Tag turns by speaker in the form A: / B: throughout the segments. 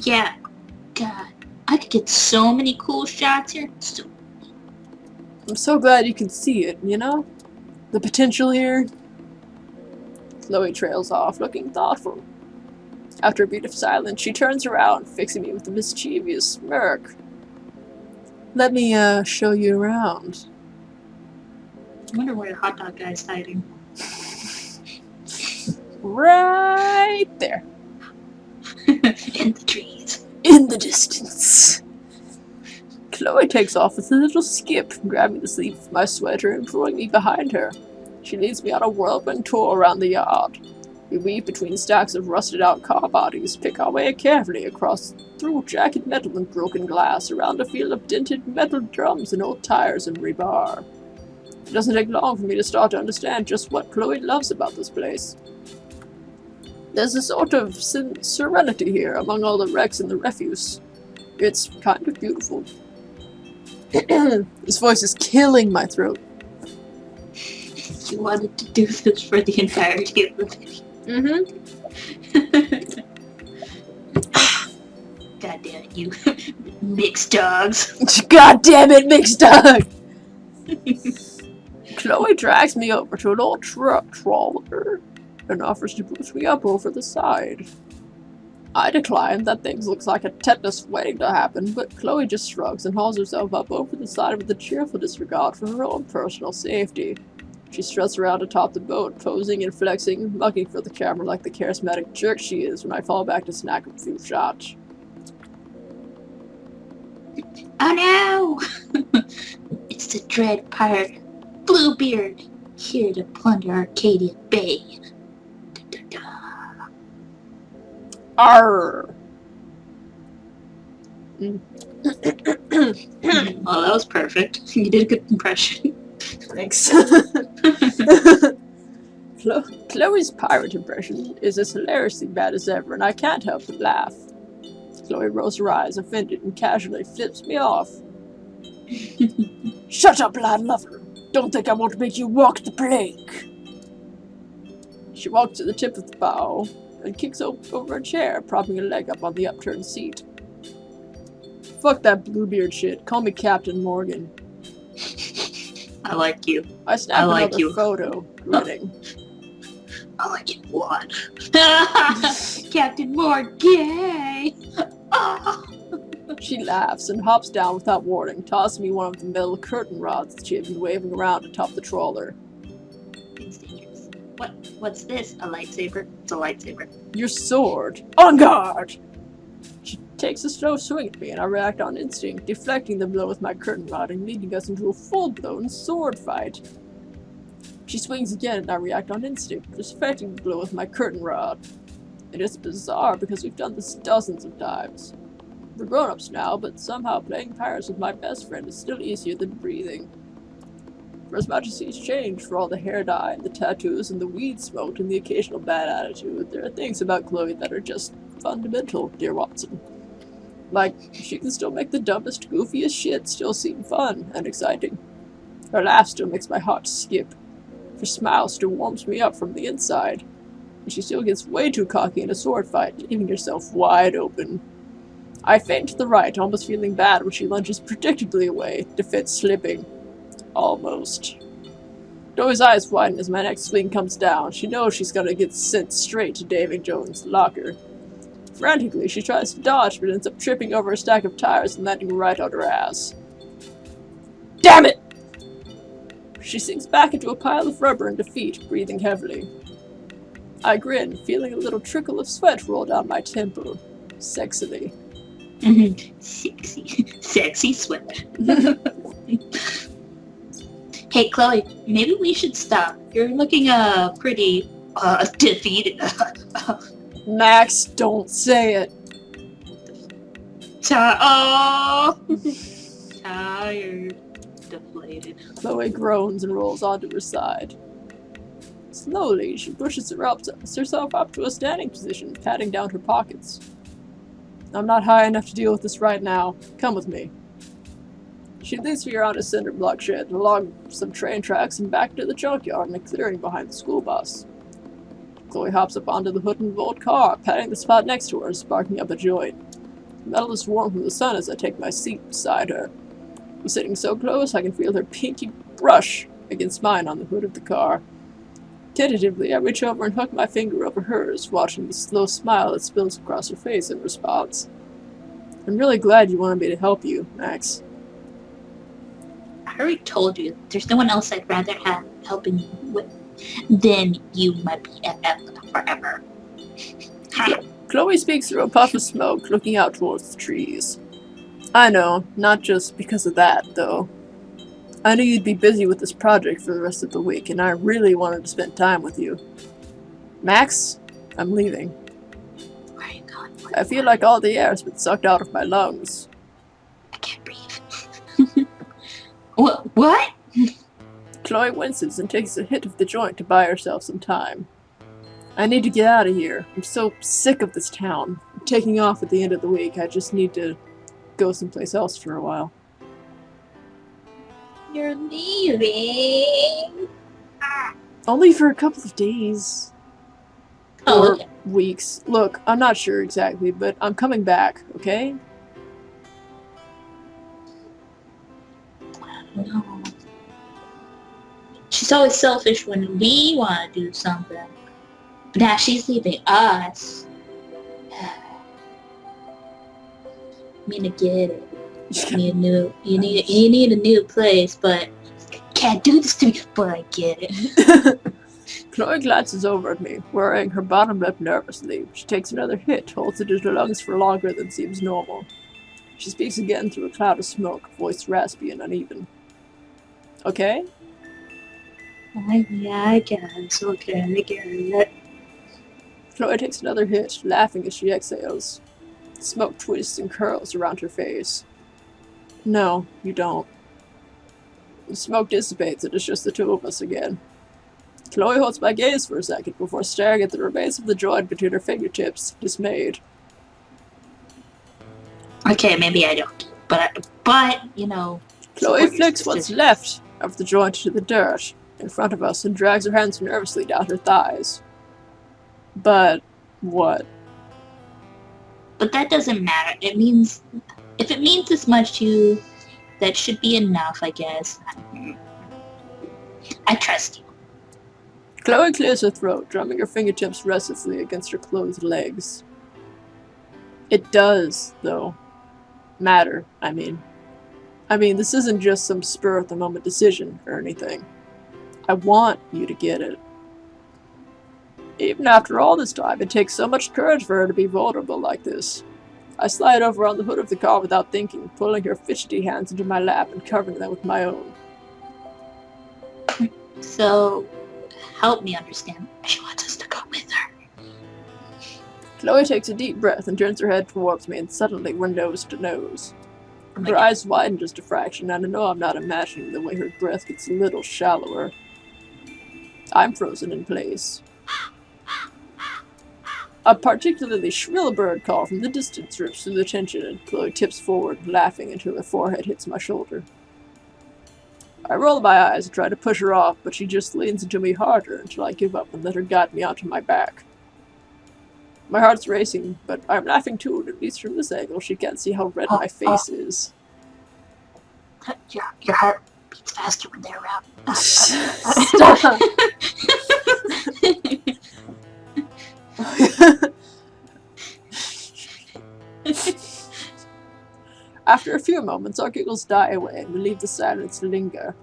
A: Yeah, God, I could get so many cool shots here.
B: I'm so glad you can see it, you know? The potential here. Chloe trails off, looking thoughtful. After a beat of silence, she turns around, fixing me with a mischievous smirk. Let me, show you around.
A: I wonder where the hot dog guy's hiding.
B: Right there.
A: In the trees.
B: In the distance. Chloe takes off with a little skip, grabbing the sleeve of my sweater and drawing me behind her. She leads me on a whirlwind tour around the yard. We weave between stacks of rusted-out car bodies, pick our way carefully through jagged metal and broken glass, around a field of dented metal drums and old tires and rebar. It doesn't take long for me to start to understand just what Chloe loves about this place. There's a sort of serenity here among all the wrecks and the refuse. It's kind of beautiful. This voice is killing my throat.
A: You wanted to do this for the entirety of the video. God damn it, you mixed dogs.
B: God damn it, mixed dog! Chloe drags me over to an old truck trawler and offers to boost me up over the side. I decline. That thing looks like a tetanus waiting to happen, but Chloe just shrugs and hauls herself up over the side with a cheerful disregard for her own personal safety. She struts around atop the boat, posing and flexing, mugging for the camera like the charismatic jerk she is when I fall back to snack a few shots.
A: Oh no! It's the dread pirate Bluebeard, here to plunder Arcadia Bay.
B: Arr!
A: Well, that was perfect. You did a good impression.
B: Thanks. Chloe's pirate impression is as hilariously bad as ever, and I can't help but laugh. Chloe rolls her eyes, offended, and casually flips me off. Shut up, lad lover. Don't think I won't make you walk the plank. She walks to the tip of the bow and kicks over a chair, propping a leg up on the upturned seat. Fuck that Bluebeard shit. Call me Captain Morgan.
A: I like you.
B: I snap another photo, grinning.
A: I like it one. Captain Morgan! Oh.
B: She laughs and hops down without warning, tossing me one of the metal curtain rods that she had been waving around atop the trawler.
A: It's dangerous. What's this? A lightsaber? It's a lightsaber.
B: Your sword! On guard! She takes a slow swing at me, and I react on instinct, deflecting the blow with my curtain rod and leading us into a full-blown sword fight. She swings again, and I react on instinct, deflecting the blow with my curtain rod. And it's bizarre because we've done this dozens of times. We're grown-ups now, but somehow playing pirates with my best friend is still easier than breathing. For as much as he's changed for all the hair dye, and the tattoos, and the weed smoked, and the occasional bad attitude, there are things about Chloe that are just fundamental, dear Watson. Like, she can still make the dumbest, goofiest shit still seem fun and exciting. Her laugh still makes my heart skip. Her smile still warms me up from the inside. And she still gets way too cocky in a sword fight, leaving herself wide open. I feint to the right, almost feeling bad when she lunges predictably away, defense slipping. Almost. Chloe's eyes widen as my next swing comes down. She knows she's gonna get sent straight to David Jones' locker. Frantically, she tries to dodge, but ends up tripping over a stack of tires and landing right on her ass. Damn it! She sinks back into a pile of rubber in defeat, breathing heavily. I grin, feeling a little trickle of sweat roll down my temple. Sexily.
A: Sexy sweat. Hey, Chloe, maybe we should stop. You're looking, pretty, defeated.
B: Max, don't say it.
A: Tired. Deflated.
B: Chloe groans and rolls onto her side. Slowly, she pushes herself up to a standing position, patting down her pockets. I'm not high enough to deal with this right now. Come with me. She leads me around a cinder block shed, along some train tracks, and back to the junkyard and a clearing behind the school bus. Chloe hops up onto the hood of an old car, patting the spot next to her and sparking up a joint. The metal is warm from the sun as I take my seat beside her. I'm sitting so close I can feel her pinky brush against mine on the hood of the car. Tentatively, I reach over and hook my finger over hers, watching the slow smile that spills across her face in response. I'm really glad you wanted me to help you, Max.
A: I already told you, there's no one else I'd rather have helping you with than you, my BFF, forever.
B: Chloe speaks through a puff of smoke, looking out towards the trees. I know, not just because of that, though. I knew you'd be busy with this project for the rest of the week, and I really wanted to spend time with you. Max, I'm leaving.
A: Where are you going?
B: I feel like all the air has been sucked out of my lungs.
A: I can't breathe. What?
B: Chloe winces and takes a hit of the joint to buy herself some time. I need to get out of here. I'm so sick of this town. I'm taking off at the end of the week. I just need to go someplace else for a while.
A: You're leaving?
B: Only for a couple of days.
A: Oh,
B: or
A: okay.
B: weeks. Look, I'm not sure exactly, but I'm coming back, okay?
A: No. She's always selfish when we want to do something. But now she's leaving us. I mean, I get it. You need a new place, but can't do this to me. But I get it.
B: Chloe glances over at me, worrying her bottom lip nervously. She takes another hit, holds it in her lungs for longer than seems normal. She speaks again through a cloud of smoke, voice raspy and uneven. Okay?
A: Yeah, I guess. Okay, I get it.
B: Chloe takes another hit, laughing as she exhales. Smoke twists and curls around her face. No, you don't. The smoke dissipates and it's just the two of us again. Chloe holds my gaze for a second before staring at the remains of the joint between her fingertips, dismayed.
A: Okay, maybe I don't. But you know...
B: Chloe flicks what's left of the joint to the dirt in front of us and drags her hands nervously down her thighs. But what?
A: But that doesn't matter. It means... If it means as much to you, that should be enough, I guess. I trust you.
B: Chloe clears her throat, drumming her fingertips restlessly against her closed legs. It does, though. Matter, I mean. This isn't just some spur-of-the-moment decision or anything. I want you to get it. Even after all this time, it takes so much courage for her to be vulnerable like this. I slide over on the hood of the car without thinking, pulling her fidgety hands into my lap and covering them with my own.
A: So, help me understand. She wants us to go with her.
B: Chloe takes a deep breath and turns her head towards me, and suddenly we're nose to nose.
A: Oh my
B: Her
A: God.
B: eyes widen just a fraction, and I know I'm not imagining the way her breath gets a little shallower. I'm frozen in place. A particularly shrill bird call from the distance rips through the tension, and Chloe tips forward, laughing until her forehead hits my shoulder. I roll my eyes and try to push her off, but she just leans into me harder until I give up and let her guide me onto my back. My heart's racing, but I'm laughing too, at least from this angle she can't see how red my face is.
A: Your heart beats faster when they're around.
B: Stop! After a few moments, our giggles die away and we leave the silence linger.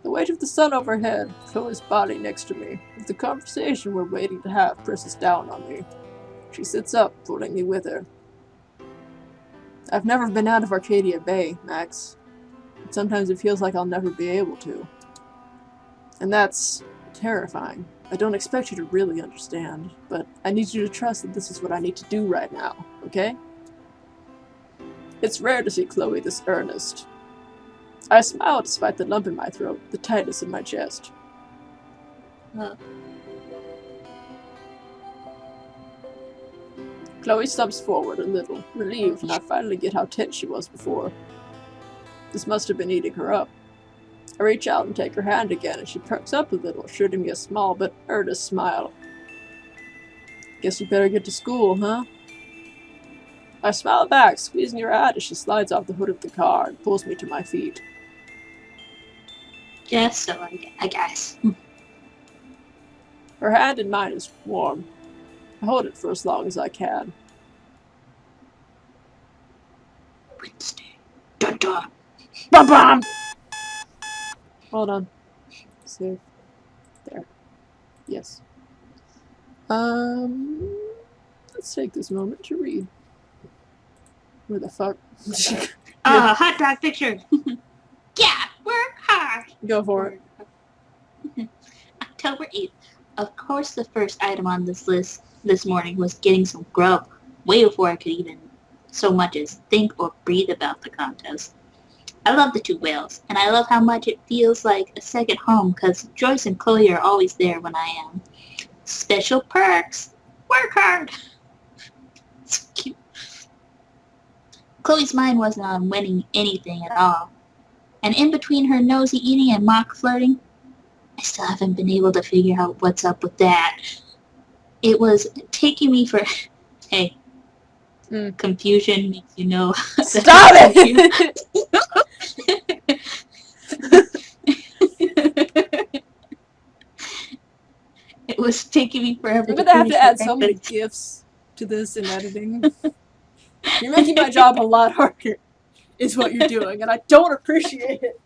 B: The weight of the sun overhead, Chloe's body next to me, with the conversation we're waiting to have presses down on me. She sits up, pulling me with her. I've never been out of Arcadia Bay, Max. And sometimes it feels like I'll never be able to. And that's terrifying. I don't expect you to really understand, but I need you to trust that this is what I need to do right now, okay? It's rare to see Chloe this earnest. I smile despite the lump in my throat, the tightness in my chest. Chloe stumps forward a little, relieved, and I finally get how tense she was before. This must have been eating her up. I reach out and take her hand again, and she perks up a little, shooting me a small but earnest smile. Guess we better get to school, huh? I smile back, squeezing her hand as she slides off the hood of the car and pulls me to my feet.
A: Just so, I guess.
B: Her hand in mine is warm. I hold it for as long as I can.
A: Wednesday. Dun dun.
B: Bam! Hold on. Save. There. Yes. Let's take this moment to read. Where the fuck?
A: Hot dog picture. Yeah, work hard.
B: Go for it.
A: October 8th. Of course, the first item on this list this morning was getting some grub, way before I could even so much as think or breathe about the contest. I love the two whales, and I love how much it feels like a second home because Joyce and Chloe are always there when I am. Special perks. Work hard. So cute. Chloe's mind wasn't on winning anything at all. And in between her nosy eating and mock flirting, I still haven't been able to figure out what's up with that. It was taking me for... Hey, confusion makes you know...
B: Stop it!
A: It was taking me forever.
B: I'm gonna have to add so many GIFs to this in editing. You're making my job a lot harder, is what you're doing, and I don't appreciate it.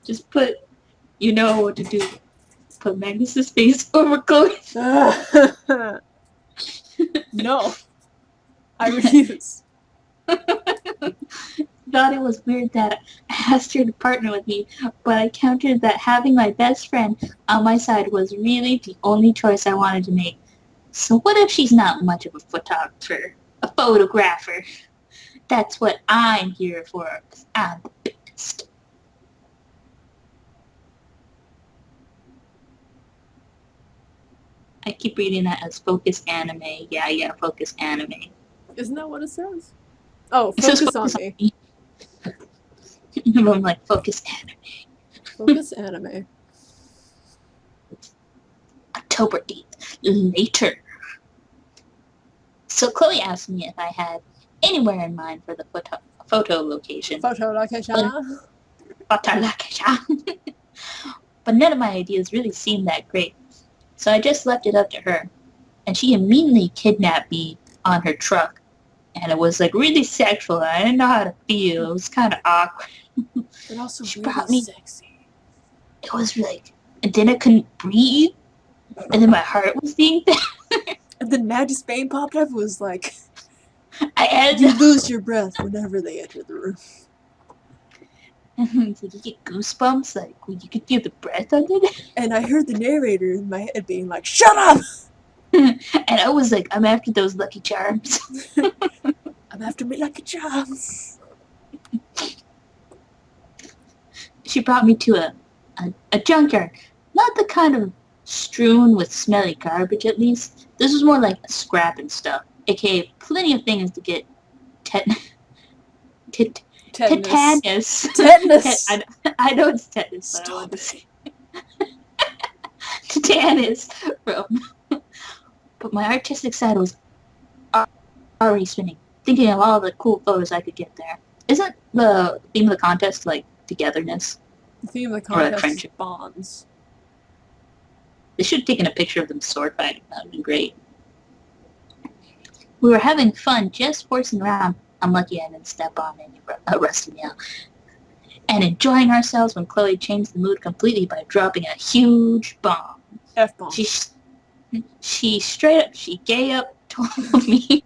A: Just put, you know what to do. Put Magnus's face over Chloe.
B: No. I refuse.
A: Thought it was weird that I asked her to partner with me, but I countered that having my best friend on my side was really the only choice I wanted to make. So what if she's not much of a photographer, a photographer? That's what I'm here for, because I'm the best. I keep reading that as focus anime. Yeah, focus anime.
B: Isn't that what it says? Oh, focus on me.
A: I'm like, focus anime.
B: Focus anime.
A: October 8th. Later. So Chloe asked me if I had anywhere in mind for the photo location.
B: Photo location.
A: Photo location. But none of my ideas really seemed that great. So I just left it up to her. And she immediately kidnapped me on her truck. And it was like really sexual. I didn't know how to feel. It was kind of awkward.
B: But also
A: she
B: really
A: brought me,
B: sexy.
A: It was like, and then I couldn't breathe. And then my heart was being
B: And then Maddie Spain popped up and was like,
A: you
B: lose your breath whenever they enter the room.
A: So you get goosebumps, like when you could feel the breath under it.
B: And I heard the narrator in my head being like, shut up!
A: And I was like, I'm after those Lucky Charms.
B: I'm after me Lucky Charms.
A: She brought me to a junkyard. Not the kind of strewn with smelly garbage, at least. This was more like scrap and stuff. AKA plenty of things to get tetanus. Tetanus. I know it's tetanus, but I want to say tetanus from. But my artistic side was already spinning, thinking of all the cool photos I could get there. Isn't the theme of the contest like togetherness?
B: The theme of the contest is bonds.
A: They should have taken a picture of them sword fighting. That would have been great. We were having fun, just horsing around. I'm lucky I didn't step on any rusty nail. And enjoying ourselves when Chloe changed the mood completely by dropping a huge bomb.
B: F-bomb.
A: She straight up, she gay up told me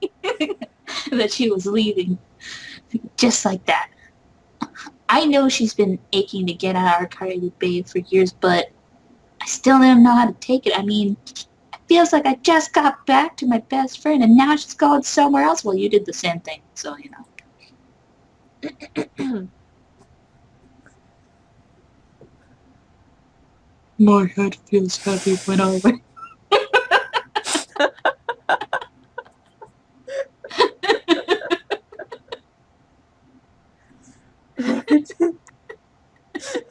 A: that she was leaving. Just like that. I know she's been aching to get out of our Cardi babe for years, but I still don't know how to take it. I mean, it feels like I just got back to my best friend and now she's going somewhere else. Well, you did the same thing, so you know. My head feels heavy when I went.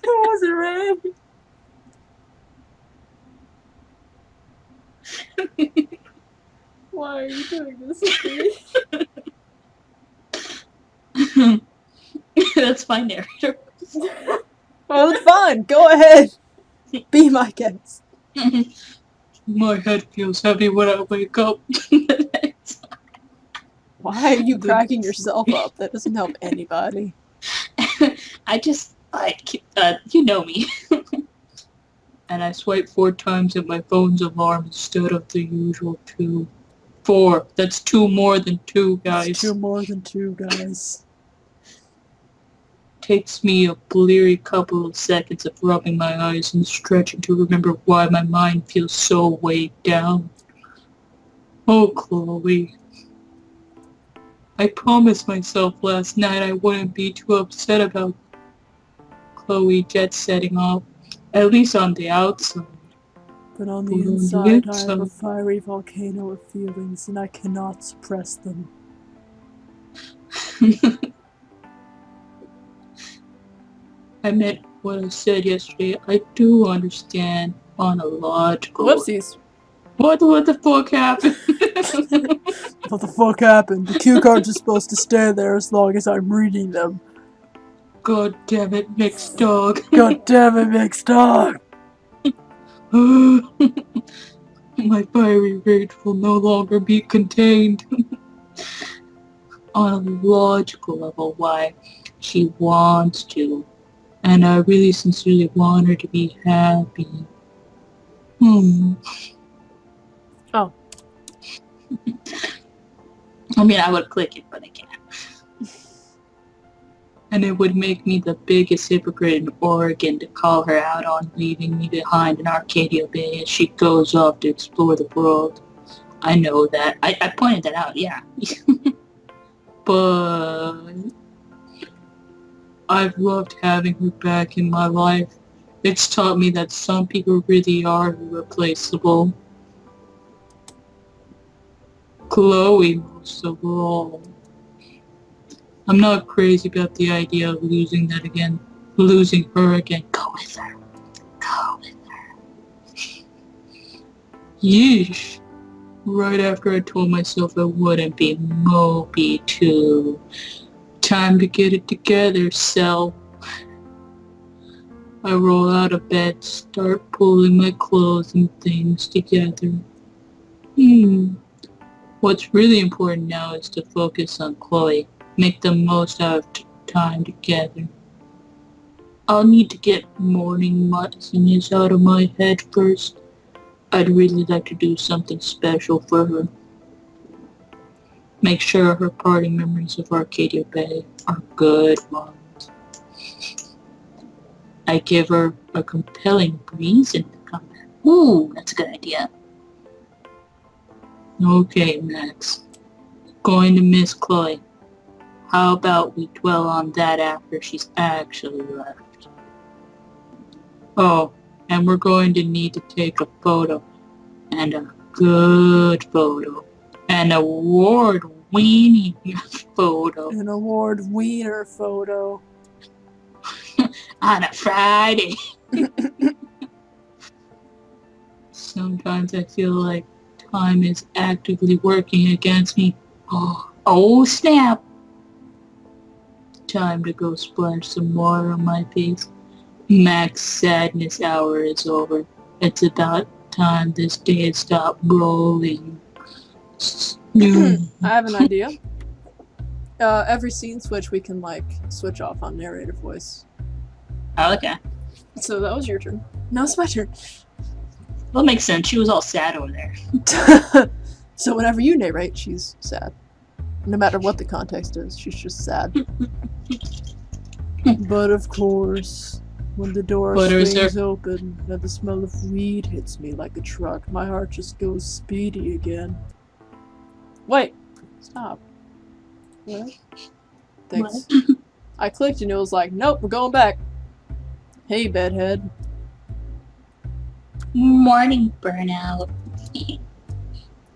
B: Was it right? Why are you doing this to me?
A: That's my narrator.
B: Well, it's fine. Go ahead. Be my guest.
A: My head feels heavy when I wake up.
B: Why are you cracking yourself up? That doesn't help anybody.
A: I just, like, you know me. And I swipe 4 times at my phone's alarm instead of the usual 2. 4. That's 2 more than 2, guys.
B: It's 2 more than 2, guys.
A: Takes me a bleary couple of seconds of rubbing my eyes and stretching to remember why my mind feels so weighed down. Oh, Chloe. I promised myself last night I wouldn't be too upset about Chloe jet setting off, at least on the outside.
B: But on the inside, I have a fiery volcano of feelings, and I cannot suppress them.
A: I meant what I said yesterday. I do understand on a logical...
B: Whoopsies.
A: What the fuck happened?
B: What the fuck happened? The cue cards are supposed to stay there as long as I'm reading them.
A: God damn it, mixed dog.
B: God damn it, mixed dog.
A: My fiery rage will no longer be contained. On a logical level, why? She wants to. And I really sincerely want her to be happy.
B: Oh.
A: I mean, I would click it, but I can't. And it would make me the biggest hypocrite in Oregon to call her out on leaving me behind in Arcadia Bay as she goes off to explore the world. I know that. I pointed that out, yeah. But I've loved having her back in my life. It's taught me that some people really are irreplaceable. Chloe most of all. I'm not crazy about the idea of losing her again. Go with her. Go with her. Yeesh. Right after I told myself I wouldn't be mopey too. Time to get it together, self. I roll out of bed, start pulling my clothes and things together. What's really important now is to focus on Chloe. Make the most out of time together. I'll need to get morning muttoness out of my head first. I'd really like to do something special for her. Make sure her parting memories of Arcadia Bay are good ones. I give her a compelling reason to come back. Ooh, that's a good idea. Okay, Max. Going to miss Chloe. How about we dwell on that after she's actually left? Oh, and we're going to need to take a photo. And a good photo. An award-winning photo.
B: An award-wiener photo.
A: On a Friday. Sometimes I feel like time is actively working against me. Oh snap. Time to go splash some water on my face. Max sadness hour is over. It's about time this day had stopped rolling.
B: I have an idea. Every scene switch we can switch off on narrator voice.
A: Oh, okay.
B: So that was your turn. Now it's my turn.
A: Well, makes sense. She was all sad over there.
B: So whenever you narrate, she's sad. No matter what the context is, she's just sad. But of course, when the door swings open and the smell of weed hits me like a truck, my heart just goes speedy again. Wait! Stop. What? Thanks. What? I clicked and it was like, nope, we're going back. Hey, bedhead.
A: Morning, burnout.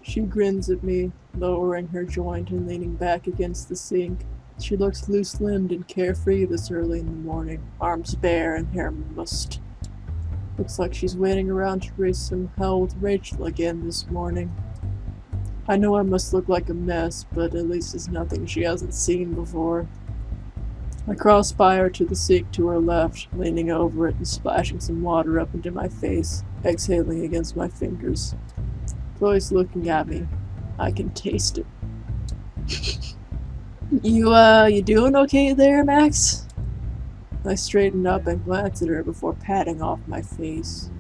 B: She grins at me, lowering her joint and leaning back against the sink. She looks loose-limbed and carefree this early in the morning, arms bare and hair mussed. Looks like she's waiting around to raise some hell with Rachel again this morning. I know I must look like a mess, but at least it's nothing she hasn't seen before. I cross by her to the sink to her left, leaning over it and splashing some water up into my face, exhaling against my fingers. Chloe's looking at me. I can taste it. You doing okay there, Max? I straighten up and glance at her before patting off my face.